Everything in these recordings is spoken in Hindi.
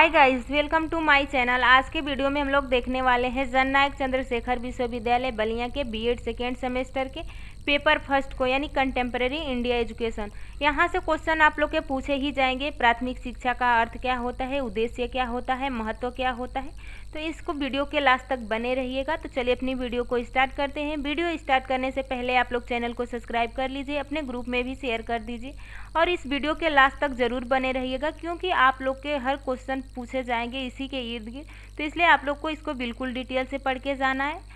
Hi guys, welcome to my channel. आज के वीडियो में हम लोग देखने वाले हैं जननायक चंद्रशेखर विश्वविद्यालय बलिया के बीएड सेकेंड सेमेस्टर के पेपर फर्स्ट को, यानी कंटेम्प्रेरी इंडिया एजुकेशन। यहाँ से क्वेश्चन आप लोग के पूछे ही जाएंगे। प्राथमिक शिक्षा का अर्थ क्या होता है, उद्देश्य क्या होता है, महत्व क्या होता है। तो इसको वीडियो के लास्ट तक बने रहिएगा। तो चलिए अपनी वीडियो को स्टार्ट करते हैं। वीडियो स्टार्ट करने से पहले आप लोग चैनल को सब्सक्राइब कर लीजिए, अपने ग्रुप में भी शेयर कर दीजिए और इस वीडियो के लास्ट तक जरूर बने रहिएगा, क्योंकि आप लोग के हर क्वेश्चन पूछे जाएंगे इसी के इर्द गिर्द। तो इसलिए आप लोग को इसको बिल्कुल डिटेल से पढ़ के जाना है।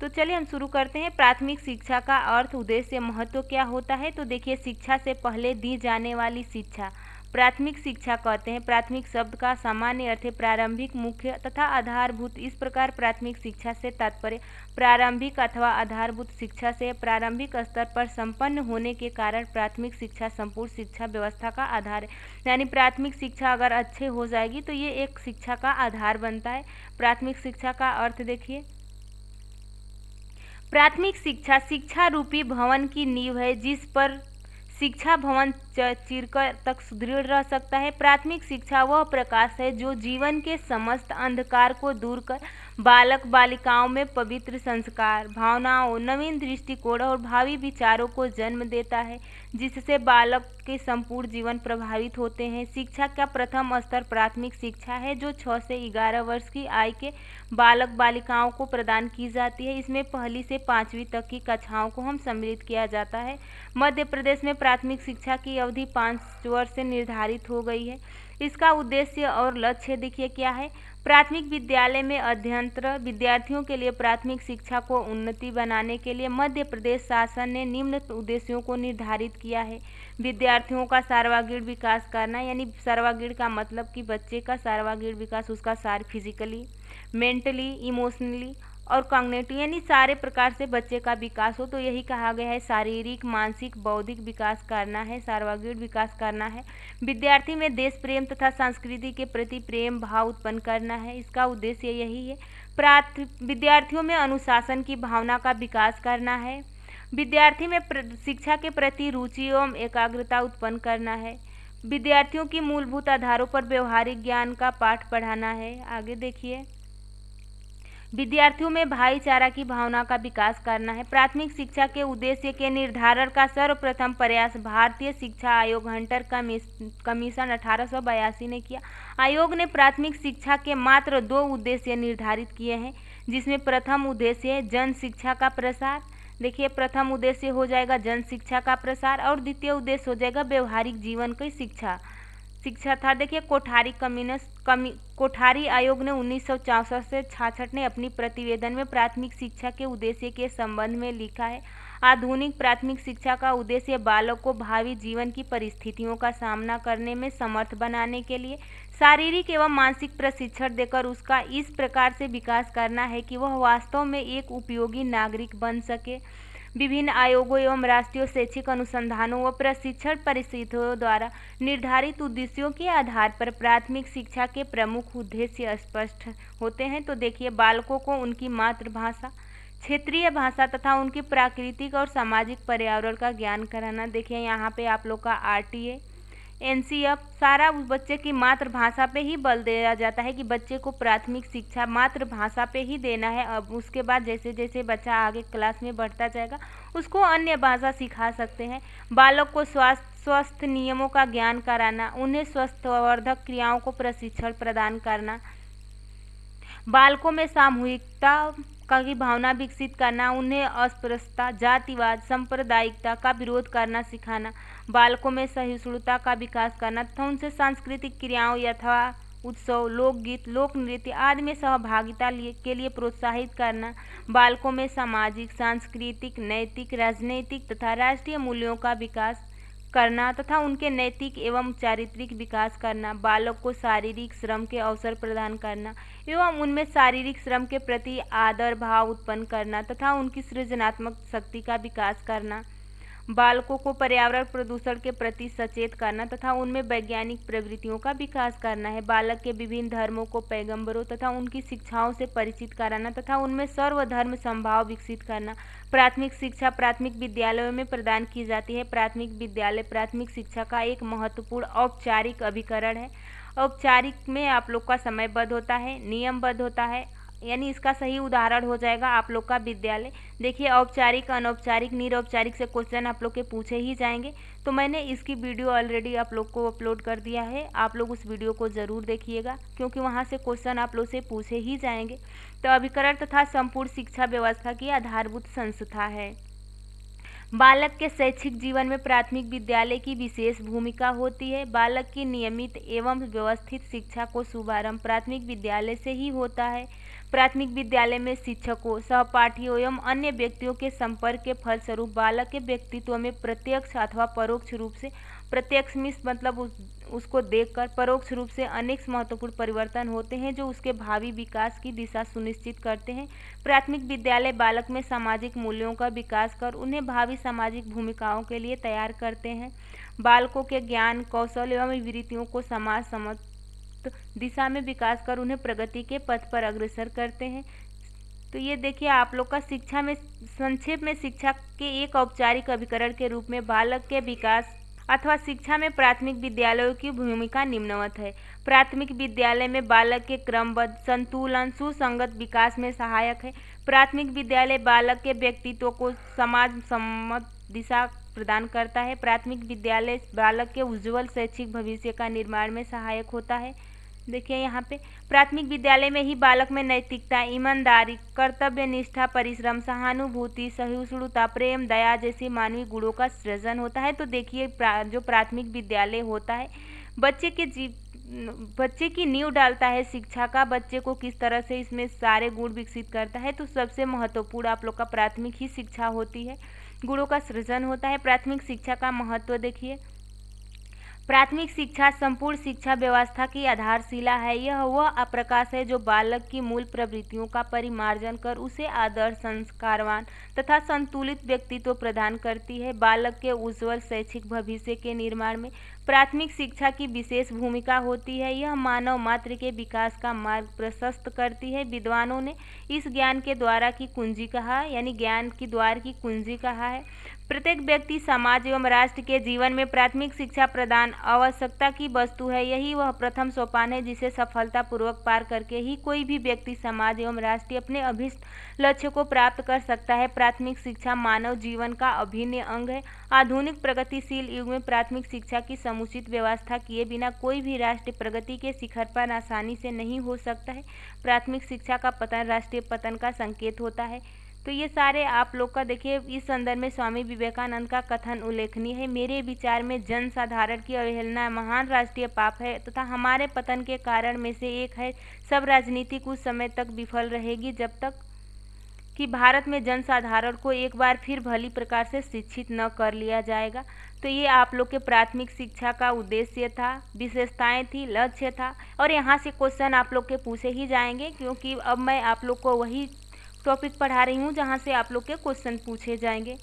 तो चलिए हम शुरू करते हैं। प्राथमिक शिक्षा का अर्थ, उद्देश्य, महत्व क्या होता है। तो देखिए, शिक्षा से पहले दी जाने वाली शिक्षा प्राथमिक शिक्षा कहते हैं। प्राथमिक शब्द का सामान्य अर्थ है प्रारंभिक, मुख्य तथा आधारभूत। इस प्रकार प्राथमिक शिक्षा से तात्पर्य प्रारंभिक अथवा आधारभूत शिक्षा से प्रारंभिक स्तर पर संपन्न होने के कारण प्राथमिक शिक्षा संपूर्ण शिक्षा व्यवस्था का आधार है। यानी प्राथमिक शिक्षा अगर अच्छे हो जाएगी तो ये एक शिक्षा का आधार बनता है। प्राथमिक शिक्षा का अर्थ देखिए, प्राथमिक शिक्षा शिक्षा रूपी भवन की नींव है, जिस पर शिक्षा भवन चिरकाल तक सुदृढ़ रह सकता है। प्राथमिक शिक्षा वह प्रकाश है जो जीवन के समस्त अंधकार को दूर कर बालक बालिकाओं में पवित्र संस्कार, भावनाओं, नवीन दृष्टिकोण और भावी विचारों को जन्म देता है, जिससे बालक के संपूर्ण जीवन प्रभावित होते हैं। शिक्षा का प्रथम स्तर प्राथमिक शिक्षा है, जो 6 से 11 वर्ष की आयु के बालक बालिकाओं को प्रदान की जाती है। इसमें पहली से 5वीं तक की कक्षाओं को हम सम्मिलित किया जाता है। मध्य प्रदेश में प्राथमिक शिक्षा की अवधि 5 वर्ष से निर्धारित हो गई है। इसका उद्देश्य और लक्ष्य देखिए क्या है। प्राथमिक विद्यालय में अध्ययनरत विद्यार्थियों के लिए प्राथमिक शिक्षा को उन्नति बनाने के लिए मध्य प्रदेश शासन ने निम्न उद्देश्यों को निर्धारित किया है। विद्यार्थियों का सर्वांगीण विकास करना, यानी सर्वांगीण का मतलब कि बच्चे का सर्वांगीण विकास, उसका फिजिकली, मेंटली, इमोशनली और कॉग्निटिव, यानी सारे प्रकार से बच्चे का विकास हो। तो यही कहा गया है, शारीरिक, मानसिक, बौद्धिक विकास करना है, सर्वांगीण विकास करना है। विद्यार्थी में देश प्रेम तथा संस्कृति के प्रति प्रेम भाव उत्पन्न करना है, इसका उद्देश्य यही है। विद्यार्थियों में अनुशासन की भावना का विकास करना है। विद्यार्थी में शिक्षा के प्रति रुचि एवं एकाग्रता उत्पन्न करना है। विद्यार्थियों की मूलभूत आधारों पर व्यवहारिक ज्ञान का पाठ पढ़ाना है। आगे देखिए, विद्यार्थियों में भाईचारा की भावना का विकास करना है। प्राथमिक शिक्षा के उद्देश्य के निर्धारण का सर्वप्रथम प्रयास भारतीय शिक्षा आयोग हंटर कमीशन 1882 ने किया। आयोग ने प्राथमिक शिक्षा के मात्र 2 उद्देश्य निर्धारित किए हैं, जिसमें प्रथम उद्देश्य है जन शिक्षा का प्रसार। देखिए, प्रथम उद्देश्य हो जाएगा जन शिक्षा का प्रसार और द्वितीय उद्देश्य हो जाएगा व्यवहारिक जीवन की शिक्षा था। देखिए, कोठारी आयोग ने 1964 से 66 ने अपनी प्रतिवेदन में प्राथमिक शिक्षा के उद्देश्य के संबंध में लिखा है। आधुनिक प्राथमिक शिक्षा का उद्देश्य बालक को भावी जीवन की परिस्थितियों का सामना करने में समर्थ बनाने के लिए शारीरिक एवं मानसिक प्रशिक्षण देकर उसका इस प्रकार से विकास करना है कि वह वास्तव में एक उपयोगी नागरिक बन सके। विभिन्न आयोगों एवं राष्ट्रीय शैक्षिक अनुसंधानों व प्रशिक्षण परिषदों द्वारा निर्धारित उद्देश्यों के आधार पर प्राथमिक शिक्षा के प्रमुख उद्देश्य स्पष्ट होते हैं। तो देखिए, बालकों को उनकी मातृभाषा, क्षेत्रीय भाषा तथा उनकी प्राकृतिक और सामाजिक पर्यावरण का ज्ञान कराना। देखिए, यहाँ पे आप लोग का RTA, NCF सारा उस बच्चे की मातृभाषा पे ही बल दिया जाता है कि बच्चे को प्राथमिक शिक्षा मातृभाषा पे ही देना है। अब उसके बाद जैसे जैसे बच्चा आगे क्लास में बढ़ता जाएगा उसको अन्य भाषा सिखा सकते हैं। बालक को स्वस्थ नियमों का ज्ञान कराना, उन्हें स्वास्थ्यवर्धक क्रियाओं को प्रशिक्षण प्रदान करना, बालकों में सामूहिकता की भावना विकसित करना, उन्हें अस्पृश्यता, जातिवाद, सांप्रदायिकता का विरोध करना सिखाना, बालकों में सहिष्णुता का विकास करना तथा उनसे सांस्कृतिक क्रियाओं यथा उत्सव, लोकगीत, लोक नृत्य आदि में सहभागिता के लिए प्रोत्साहित करना, बालकों में सामाजिक, सांस्कृतिक, नैतिक, राजनैतिक तथा राष्ट्रीय मूल्यों का विकास करना तथा उनके नैतिक एवं चारित्रिक विकास करना, बालक को शारीरिक श्रम के अवसर प्रदान करना एवं उनमें शारीरिक श्रम के प्रति आदर भाव उत्पन्न करना तथा उनकी सृजनात्मक शक्ति का विकास करना, बालकों को पर्यावरण प्रदूषण के प्रति सचेत करना तथा उनमें वैज्ञानिक प्रवृत्तियों का विकास करना है। बालक के विभिन्न धर्मों को पैगंबरों तथा उनकी शिक्षाओं से परिचित कराना तथा उनमें सर्वधर्म समभाव विकसित करना। प्राथमिक शिक्षा प्राथमिक विद्यालयों में प्रदान की जाती है। प्राथमिक विद्यालय प्राथमिक शिक्षा का एक महत्वपूर्ण औपचारिक अभिकरण है। औपचारिक में आप लोग का समयबद्ध होता है, नियमबद्ध होता है, यानी इसका सही उदाहरण हो जाएगा आप लोग का विद्यालय। देखिए औपचारिक, अनौपचारिक, निरौपचारिक से क्वेश्चन आप लोग के पूछे ही जाएंगे। तो मैंने इसकी वीडियो ऑलरेडी आप लोग को अपलोड कर दिया है, आप लोग उस वीडियो को ज़रूर देखिएगा क्योंकि वहाँ से क्वेश्चन आप लोग से पूछे ही जाएंगे। तो अभिकरण तथा संपूर्ण शिक्षा व्यवस्था की आधारभूत संस्था है। बालक के शैक्षिक जीवन में प्राथमिक विद्यालय की विशेष भूमिका होती है। बालक की नियमित एवं व्यवस्थित शिक्षा को शुभारंभ प्राथमिक विद्यालय से ही होता है। प्राथमिक विद्यालय में शिक्षकों, सहपाठियों एवं अन्य व्यक्तियों के संपर्क के फलस्वरूप बालक के व्यक्तित्व में प्रत्यक्ष अथवा परोक्ष रूप से, प्रत्यक्ष मीन्स मतलब उसको देखकर, परोक्ष रूप से अनेक महत्वपूर्ण परिवर्तन होते हैं जो उसके भावी विकास की दिशा सुनिश्चित करते हैं। प्राथमिक विद्यालय बालक में सामाजिक मूल्यों का विकास कर उन्हें भावी सामाजिक भूमिकाओं के लिए तैयार करते हैं। बालकों के ज्ञान, कौशल एवं वृत्तियों को समाज सम्मत दिशा में विकास कर उन्हें प्रगति के पथ पर अग्रसर करते हैं। तो ये देखिए आप लोग का शिक्षा में, संक्षेप में शिक्षा के एक औपचारिक अभिकरण के रूप में बालक के विकास अथवा शिक्षा में प्राथमिक विद्यालयों की भूमिका निम्नवत है। प्राथमिक विद्यालय में बालक के क्रमबद्ध, संतुलन, सुसंगत विकास में सहायक है। प्राथमिक विद्यालय बालक के व्यक्तित्व को समाज सम्मत दिशा प्रदान करता है। प्राथमिक विद्यालय बालक के उज्जवल शैक्षिक भविष्य का निर्माण में सहायक होता है। देखिए यहाँ पे प्राथमिक विद्यालय में ही बालक में नैतिकता, ईमानदारी, कर्तव्य निष्ठा, परिश्रम, सहानुभूति, सहिष्णुता, प्रेम, दया जैसे मानवीय गुणों का सृजन होता है। तो देखिए जो प्राथमिक विद्यालय होता है बच्चे की नींव डालता है शिक्षा का, बच्चे को किस तरह से इसमें सारे गुण विकसित करता है। तो सबसे महत्वपूर्ण आप लोग का प्राथमिक ही शिक्षा होती है, गुणों का सृजन होता है। प्राथमिक शिक्षा का महत्व देखिए, प्राथमिक शिक्षा संपूर्ण शिक्षा व्यवस्था की आधारशिला है। यह वह प्रकाश है जो बालक की मूल प्रवृत्तियों का परिमार्जन कर उसे आदर्श, संस्कारवान तथा संतुलित व्यक्तित्व प्रदान करती है। बालक के उज्ज्वल शैक्षिक भविष्य के निर्माण में प्राथमिक शिक्षा की विशेष भूमिका होती है। यह मानव मात्र के विकास का मार्ग प्रशस्त करती है। विद्वानों ने इस ज्ञान के द्वारा की कुंजी कहा, यानी ज्ञान की द्वार की कुंजी कहा है। प्रत्येक व्यक्ति, समाज एवं राष्ट्र के जीवन में प्राथमिक शिक्षा प्रदान आवश्यकता की वस्तु है। यही वह प्रथम सोपान है जिसे सफलतापूर्वक पार करके ही कोई भी व्यक्ति, समाज एवं राष्ट्र अपने अभीष्ट लक्ष्य को प्राप्त कर सकता है। प्राथमिक शिक्षा मानव जीवन का अभिन्न अंग है। आधुनिक प्रगतिशील युग में प्राथमिक शिक्षा की समुचित व्यवस्था किए बिना कोई भी राष्ट्र प्रगति के शिखर पर आसानी से नहीं हो सकता है। प्राथमिक शिक्षा का पतन राष्ट्रीय पतन का संकेत होता है। तो ये सारे आप लोग का देखिए, इस संदर्भ में स्वामी विवेकानंद का कथन उल्लेखनीय है। मेरे विचार में जन साधारण की अवहेलना महान राष्ट्रीय पाप है तथा हमारे पतन के कारण में से एक है। सब राजनीति कुछ समय तक विफल रहेगी जब तक कि भारत में जन साधारण को एक बार फिर भली प्रकार से शिक्षित न कर लिया जाएगा। तो ये आप लोग के प्राथमिक शिक्षा का उद्देश्य था, विशेषताएं थी, लक्ष्य था, और यहाँ से क्वेश्चन आप लोग के पूछे ही जाएंगे क्योंकि अब मैं आप लोग को वही टॉपिक पढ़ा रही हूँ जहाँ से आप लोग के क्वेश्चन पूछे जाएंगे।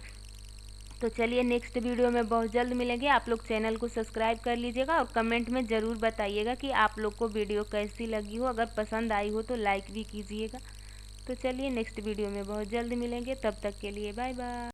तो चलिए नेक्स्ट वीडियो में बहुत जल्द मिलेंगे। आप लोग चैनल को सब्सक्राइब कर लीजिएगा और कमेंट में ज़रूर बताइएगा कि आप लोग को वीडियो कैसी लगी हो। अगर पसंद आई हो तो लाइक भी कीजिएगा। तो चलिए नेक्स्ट वीडियो में बहुत जल्द मिलेंगे, तब तक के लिए बाय बाय।